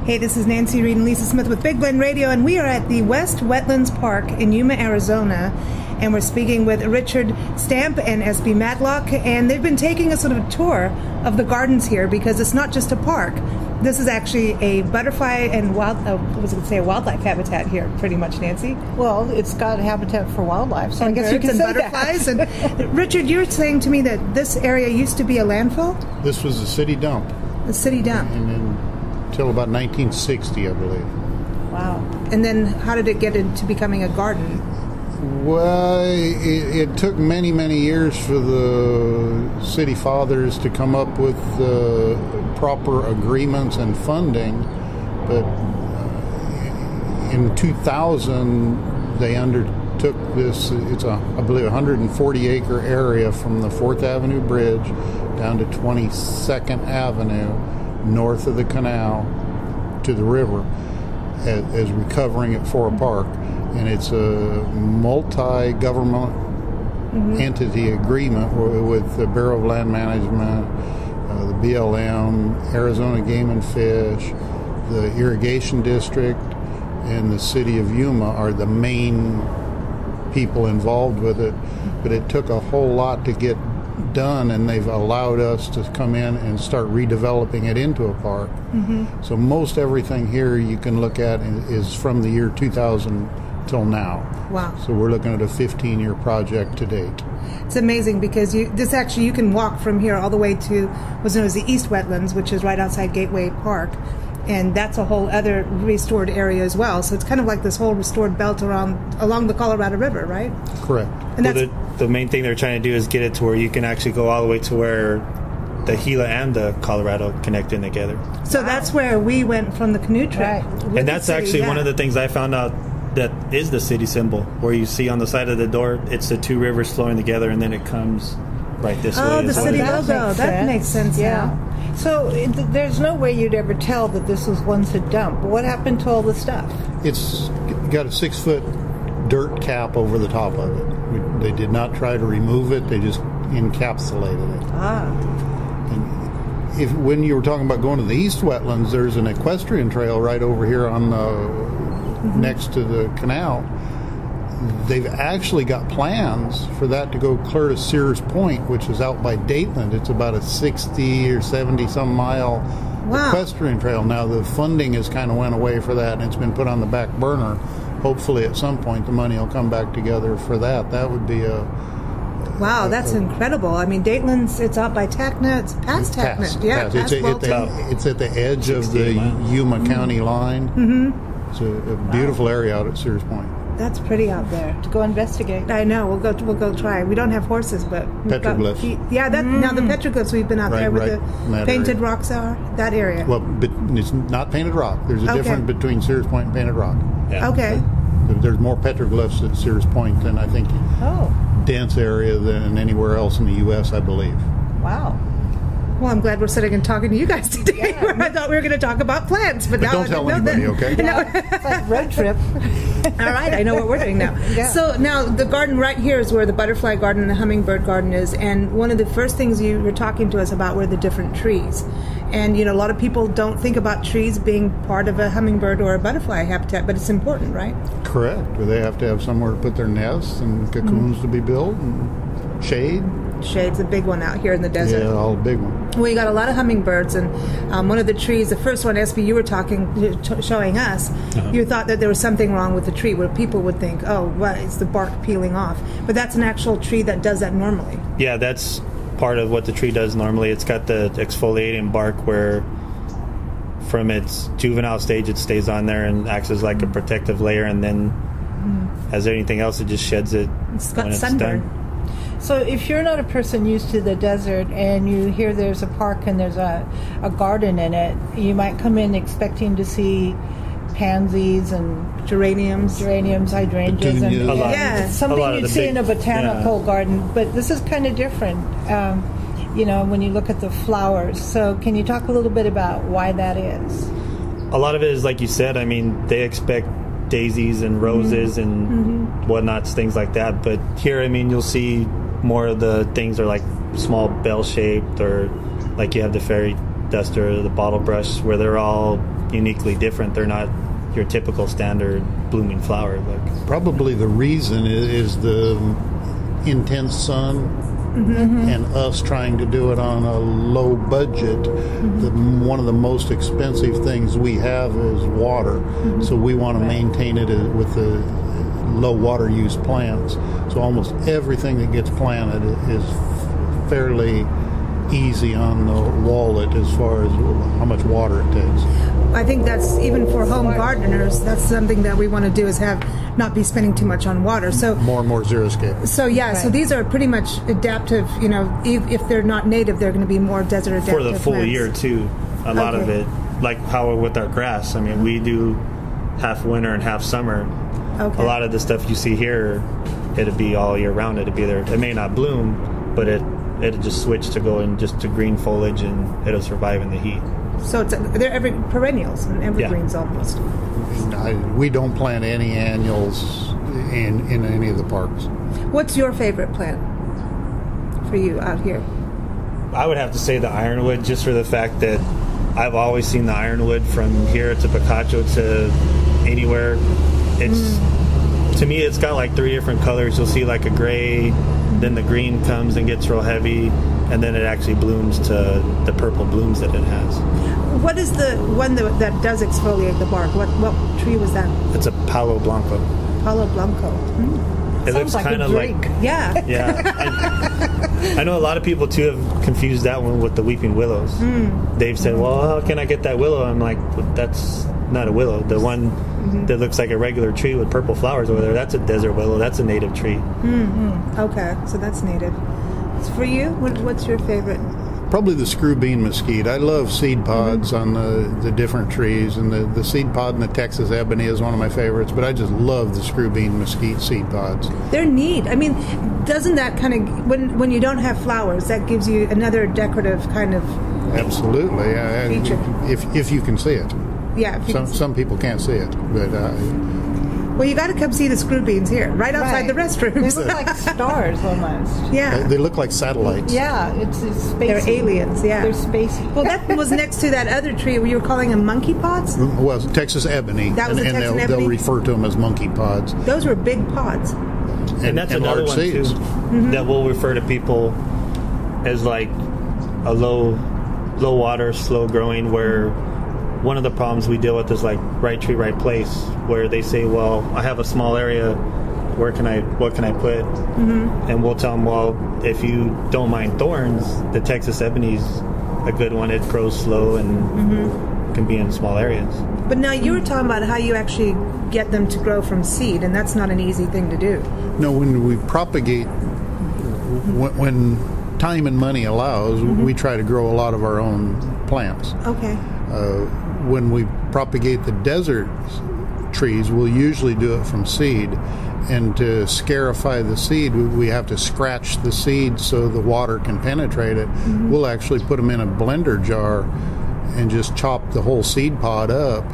Hey, this is Nancy Reed and Lisa Smith with Big Blend Radio, and we are at the West Wetlands Park in Yuma, Arizona, and we're speaking with Richard Stamp and Espey Matlock, and they've been taking a sort of a tour of the gardens here because it's not just a park. This is actually a butterfly and wildlife habitat here, pretty much, Nancy. Well, it's got habitat for wildlife, so I guess you can say butterflies. that. And Richard, you're saying to me that this area used to be a landfill? This was a city dump. A city dump. Until about 1960, I believe. Wow. And then how did it get into becoming a garden? Well, it took many, many years for the city fathers to come up with proper agreements and funding, but in 2000 they undertook this. It's I believe 140-acre area from the 4th Avenue Bridge down to 22nd Avenue, north of the canal to the river, as recovering it for a park. And it's a multi-government entity agreement with the Bureau of Land Management, the BLM, Arizona Game and Fish, the Irrigation District, and the city of Yuma are the main people involved with it. But it took a whole lot to get done, and they've allowed us to come in and start redeveloping it into a park. So most everything here you can look at is from the year 2000 till now. Wow. So we're looking at a 15-year project to date. It's amazing because you can walk from here all the way to what's known as the East Wetlands, which is right outside Gateway Park, and that's a whole other restored area as well. So it's kind of like this whole restored belt along the Colorado River, right? Correct. And the main thing they're trying to do is get it to where you can actually go all the way to where the Gila and the Colorado connect in together. So that's where we went from the canoe trip. Right. And that's actually one of the things I found out that is the city symbol, where you see on the side of the door, it's the two rivers flowing together, and then it comes right this way. Oh, the city that logo. makes That sense. makes sense now. So there's no way you'd ever tell that this was once a dump. What happened to all the stuff? It's got a 6-foot dirt cap over the top of it. They did not try to remove it. They just encapsulated it. And when you were talking about going to the East Wetlands, there's an equestrian trail right over here on the next to the canal. They've actually got plans for that to go clear to Sears Point, which is out by Dateland. It's about a 60 or 70 some mile equestrian trail. Now the funding has kind of went away for that, and it's been put on the back burner. Hopefully at some point the money will come back together for that. That would be Wow, that's incredible. I mean, Dateland's, it's out by Tacna. It's past Tacna. Yeah, past. It's at the edge of the Yuma County line. It's a beautiful area out at Sears Point. That's pretty out there. To go investigate. I know. We'll go try. We don't have horses, but we've got Petroglyphs. Yeah, now the petroglyphs. We've been out there with the painted area. rocks are that area. Well, but it's not Painted Rock. There's a difference between Sears Point and Painted Rock. Yeah. Okay. There's more petroglyphs at Sears Point than I think dense area than anywhere else in the U.S., I believe. Wow. Well, I'm glad we're sitting and talking to you guys today. Yeah. I thought we were going to talk about plants, but now don't tell anybody, okay? No. It's like road trip. All right, I know what we're doing now. Yeah. So now the garden right here is where the butterfly garden and the hummingbird garden is, and one of the first things you were talking to us about were the different trees. And, you know, a lot of people don't think about trees being part of a hummingbird or a butterfly habitat, but it's important, right? Correct. They have to have somewhere to put their nests and cocoons to be built and shade. Shade's a big one out here in the desert. Yeah, all big one. Well, you got a lot of hummingbirds, and one of the trees, the first one, Espey, you were showing us, you thought that there was something wrong with the tree, where people would think, oh, well, it's the bark peeling off. But that's an actual tree that does that normally. Yeah, that's part of what the tree does normally. It's got the exfoliating bark where from its juvenile stage it stays on there and acts as like a protective layer, and then as anything else it just sheds it when it's sunburn. done. So if you're not a person used to the desert and you hear there's a park and there's a garden in it, you might come in expecting to see pansies and geraniums, hydrangeas, and something you'd see in a botanical garden. But this is kind of different, when you look at the flowers. So can you talk a little bit about why that is? A lot of it is, like you said, I mean, they expect daisies and roses and whatnots, things like that. But here, I mean, you'll see more of the things are like small bell-shaped, or like you have the fairy duster, the bottle brush, where they're all uniquely different. They're not your typical standard blooming flower look. Probably the reason is the intense sun and us trying to do it on a low budget. One of the most expensive things we have is water, so we want to maintain it with the low water use plants. So almost everything that gets planted is fairly easy on the wallet as far as how much water it takes. I think that's, even for home gardeners, that's something that we want to do, is not be spending too much on water. So more and more xeriscape. So so these are pretty much adaptive. You know, if they're not native, they're going to be more desert adaptive for the full plants. year too. A lot of it, like how with our grass. I mean, we do half winter and half summer. Okay. A lot of the stuff you see here, it'll be all year round. It'll be there. It may not bloom, but it'll just switch to go in just to green foliage, and it'll survive in the heat. So they're perennials and evergreens almost. We don't plant any annuals in any of the parks. What's your favorite plant for you out here? I would have to say the ironwood, just for the fact that I've always seen the ironwood from here to Picacho to anywhere. It's to me, it's got like 3 different colors. You'll see like a gray, then the green comes and gets real heavy, and then it actually blooms to the purple blooms that it has. What is the one that does exfoliate the bark? What tree was that? It's a Palo Blanco. Palo Blanco. It looks kind of like yeah. I know a lot of people too have confused that one with the weeping willows. They've said, "Well, how can I get that willow?" I'm like, well, "That's not a willow. The one that looks like a regular tree with purple flowers over there, that's a desert willow. That's a native tree." Okay, so that's native. For you, what's your favorite? Probably the screw bean mesquite. I love seed pods on the different trees, and the seed pod in the Texas ebony is one of my favorites, but I just love the screw bean mesquite seed pods. They're neat. I mean, doesn't that kind of, when you don't have flowers, that gives you another decorative kind of Absolutely. feature. If you can see it. Yeah. Some people can't see it, but well, you got to come see the screw beans here, right outside the restrooms. They look like stars almost. Yeah. they look like satellites. Yeah, it's spacey. They're aliens, yeah. They're spacey. Well, that was next to that other tree where you were calling them monkey pods? Well, Texas ebony, That was a Texas ebony? they'll refer to them as monkey pods. Those were big pods. And that's another large one seeds. too that we'll refer to people as like a low water, slow growing, where one of the problems we deal with is like right tree, right place, where they say, well, I have a small area, what can I put? And we'll tell them, well, if you don't mind thorns, the Texas ebony's a good one. It grows slow and can be in small areas. But now you were talking about how you actually get them to grow from seed, and that's not an easy thing to do. No, when we propagate, when time and money allows, we try to grow a lot of our own plants. Okay. When we propagate the desert trees, we'll usually do it from seed. And to scarify the seed, we have to scratch the seed so the water can penetrate it. We'll actually put them in a blender jar and just chop the whole seed pod up.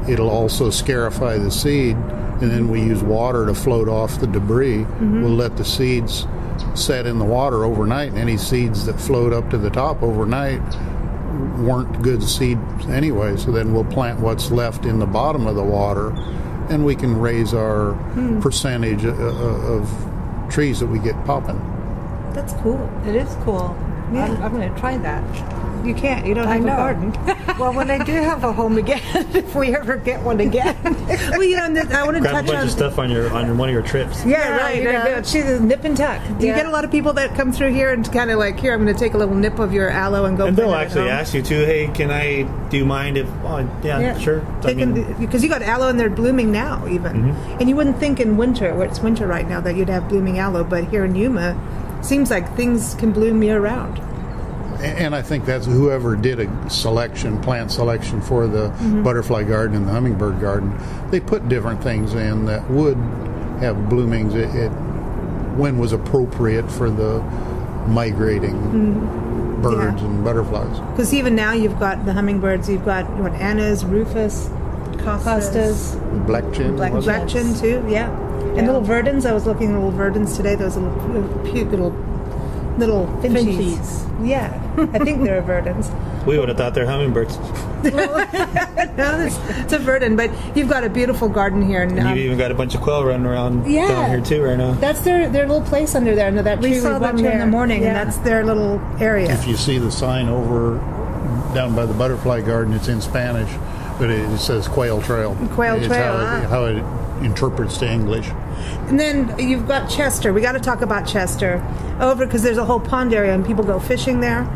It'll also scarify the seed, and then we use water to float off the debris. We'll let the seeds set in the water overnight, and any seeds that float up to the top overnight weren't good seeds anyway, so then we'll plant what's left in the bottom of the water, and we can raise our percentage of trees that we get popping. That's cool. It is cool. Yeah. I'm going to try that. You can't. You don't have a garden. Well, when I do have a home again, if we ever get one again. Well, you know, I want to Grab touch a bunch on of stuff on one of your trips. Yeah, right. you know. She's a nip and tuck. Do you get a lot of people that come through here and kind of like, here, I'm going to take a little nip of your aloe and go And plant they'll it at actually home? ask you too, hey, do you mind if, yeah, sure. Because you got aloe and they're blooming now even. And you wouldn't think in winter, where it's winter right now, that you'd have blooming aloe, but here in Yuma, seems like things can bloom year round. And I think that's whoever did a plant selection for the butterfly garden and the hummingbird garden, they put different things in that would have bloomings when was appropriate for the migrating birds and butterflies. Because even now you've got the hummingbirds, you've got Anna's, Rufus, Costas, Black chin. Black chin too, And little verdins. I was looking at little verdins today, those little cute little little finchies. Finchies. Yeah, I think they're verdants. We would have thought they're hummingbirds. No, it's a verdant, but you've got a beautiful garden here. And, You've even got a bunch of quail running around down here too right now. That's their little place under there. Under that tree we saw walked them here in the there. morning, and Yeah. that's their little area. If you see the sign over down by the butterfly garden, it's in Spanish, but it says Quail Trail. Quail It's Trail, how it interprets to English. And then you've got Chester. We got to talk about Chester over because there's a whole pond area and people go fishing there.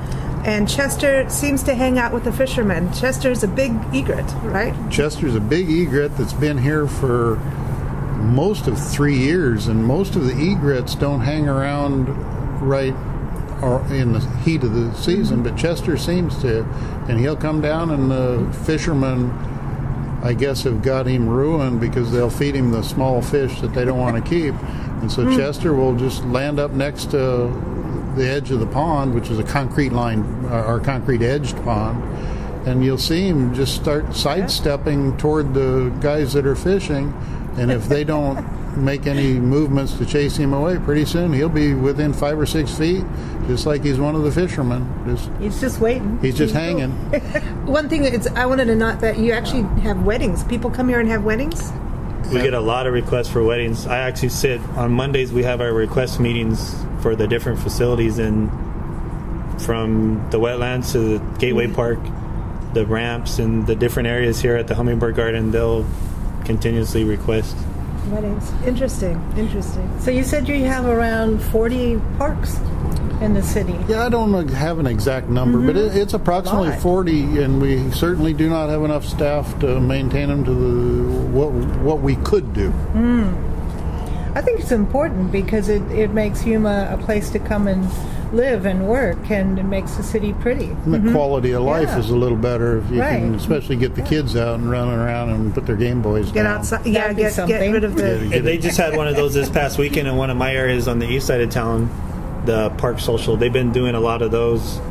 And Chester seems to hang out with the fishermen. Chester's a big egret, right? Chester's a big egret that's been here for most of 3 years, and most of the egrets don't hang around right or in the heat of the season, but Chester seems to, and he'll come down, and the fishermen, I guess, have got him ruined because they'll feed him the small fish that they don't want to keep, and so Chester will just land up next to the edge of the pond, which is a concrete line or concrete edged pond, and you'll see him just start sidestepping toward the guys that are fishing, and if they don't make any movements to chase him away, pretty soon he'll be within 5 or 6 feet, just like he's one of the fishermen. He's just waiting. He's just hanging. One thing I wanted to note that you actually have weddings. People come here and have weddings? We get a lot of requests for weddings. I actually sit on Mondays. We have our request meetings for the different facilities, and from the wetlands to the Gateway Park, the ramps, and the different areas here at the Hummingbird Garden, they'll continuously request Weddings. Interesting. So you said you have around 40 parks in the city. Yeah, I don't have an exact number, but it's approximately Lot. 40, and we certainly do not have enough staff to maintain them to what we could do. I think it's important because it makes Yuma a place to come and live and work, and it makes the city pretty. And the quality of life Yeah. is a little better if you can, Right. especially get the kids out and running around and put their Game Boys Get down. outside. That'd Yeah, be get something. rid of the... Yeah. And they just had one of those this past weekend in one of my areas on the east side of town, the Park Social. They've been doing a lot of those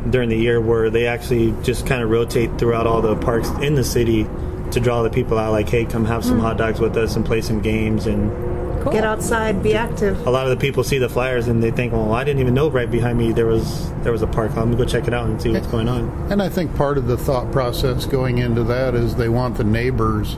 during the year where they actually just kind of rotate throughout all the parks in the city to draw the people out, like, hey, come have some hot dogs with us and play some games. And Cool. Get outside, be active. a lot of the people see the flyers and they think, well, I didn't even know right behind me there was a park. I'm going to go check it out and see what's going on. And I think part of the thought process going into that is they want the neighbors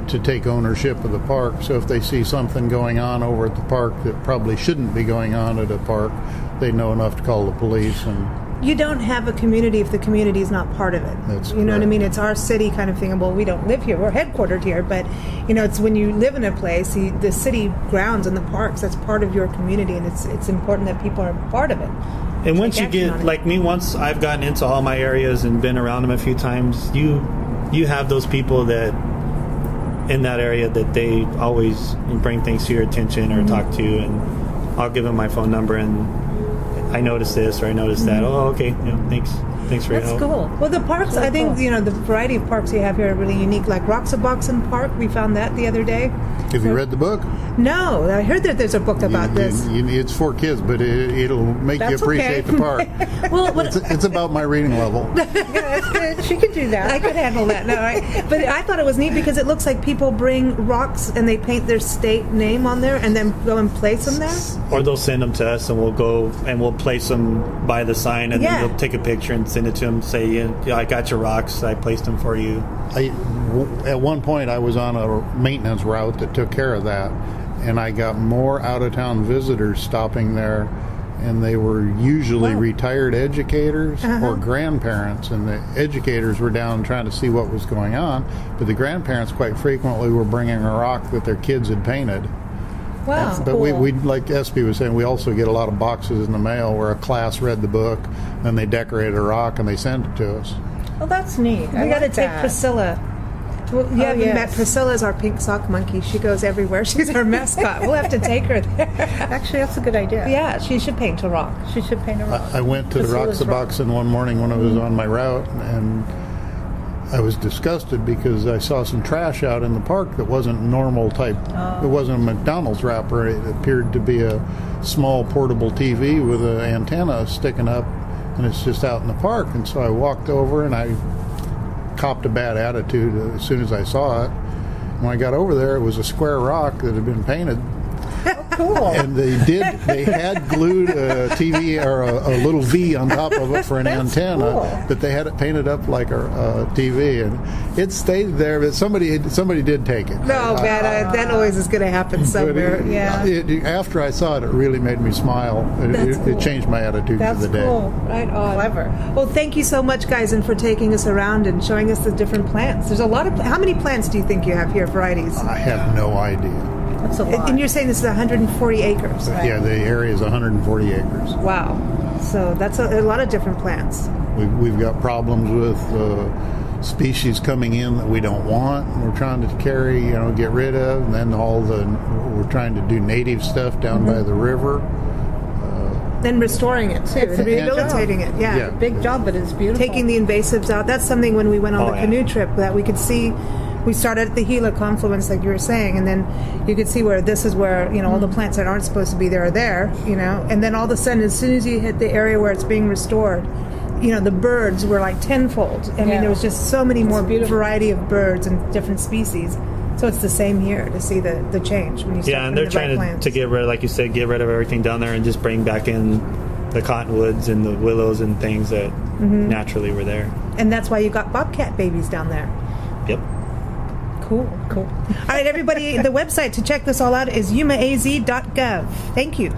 to take ownership of the park. So if they see something going on over at the park that probably shouldn't be going on at a park, they know enough to call the police. And You don't have a community if the community is not part of it. That's you know what I correct. mean? It's our city kind of thing. Well, we don't live here. We're headquartered here. But, it's when you live in a place, the city grounds and the parks, that's part of your community. And it's important that people are part of it. And once you action on get, it. like me, once I've gotten into all my areas and been around them a few times, you have those people that in that area that they always bring things to your attention or talk to you, and I'll give them my phone number and I noticed this or I noticed that. Oh, okay. Thanks for your That's help. cool. Well, the parks, I think, cool. the variety of parks you have here are really unique. Like Roxaboxen Park, we found that the other day. have you read the book? No, I heard that there's a book about this. It's for kids, but it'll make you That's appreciate okay. the park. Well, what, It's about my reading level. Yeah, that's good. She could do that. I could handle that. No, but I thought it was neat because it looks like people bring rocks and they paint their state name on there and then go and place them there. Or they'll send them to us and we'll go and we'll place them by the sign and Yeah. then we'll take a picture and send it to them. Say, yeah, I got your rocks. I placed them for you. At one point, I was on a maintenance route that took care of that, and I got more out-of-town visitors stopping there, and they were usually retired educators or grandparents, and the educators were down trying to see what was going on, but the grandparents quite frequently were bringing a rock that their kids had painted. Wow. But we, like Espey was saying, we also get a lot of boxes in the mail where a class read the book, and they decorated a rock, and they sent it to us. Well, that's neat. We got to take Priscilla. Well, you haven't yes. met Priscilla's our pink sock monkey. She goes everywhere. She's our mascot. We'll have to take her there. Actually, that's a good idea. Yeah, she should paint a rock. She should paint a rock. I went to the Priscilla's Roxaboxen one morning when I was on my route, and I was disgusted because I saw some trash out in the park that wasn't normal type. It wasn't a McDonald's wrapper. It appeared to be a small portable TV with an antenna sticking up, and it's just out in the park. And so I walked over and I copped a bad attitude as soon as I saw it. When I got over there, it was a square rock that had been painted. Cool. And they had glued a TV or a little V on top of it for an antenna, cool. but they had it painted up like a TV, and it stayed there. But somebody did take it. No, man, that always is going to happen somewhere. After I saw it, it really made me smile. It changed my attitude for the day. That's cool. Right on. Clever. Well, thank you so much, guys, and for taking us around and showing us the different plants. There's a lot of. How many plants do you think you have here? Varieties? I have no idea. That's a lot. And you're saying this is 140 acres, right? Yeah, the area is 140 acres. Wow. So that's a lot of different plants. We've got problems with species coming in that we don't want. We're trying to get rid of, and then we're trying to do native stuff down by the river. Then restoring it too, and rehabilitating it. Yeah. Big job, but it's beautiful. Taking the invasives out. That's something when we went on the canoe trip that we could see. We started at the Gila confluence, like you were saying, and then you could see where this is where all the plants that aren't supposed to be there are there. And then all of a sudden, as soon as you hit the area where it's being restored, the birds were like tenfold. I mean, there was just so many more variety of birds and different species. So it's the same here to see the change when you start and they're trying to get rid, like you said, get rid of everything down there and just bring back in the cottonwoods and the willows and things that naturally were there. And that's why you got bobcat babies down there. Yep. Cool. All right, everybody, the website to check this all out is yuma-az.gov. Thank you.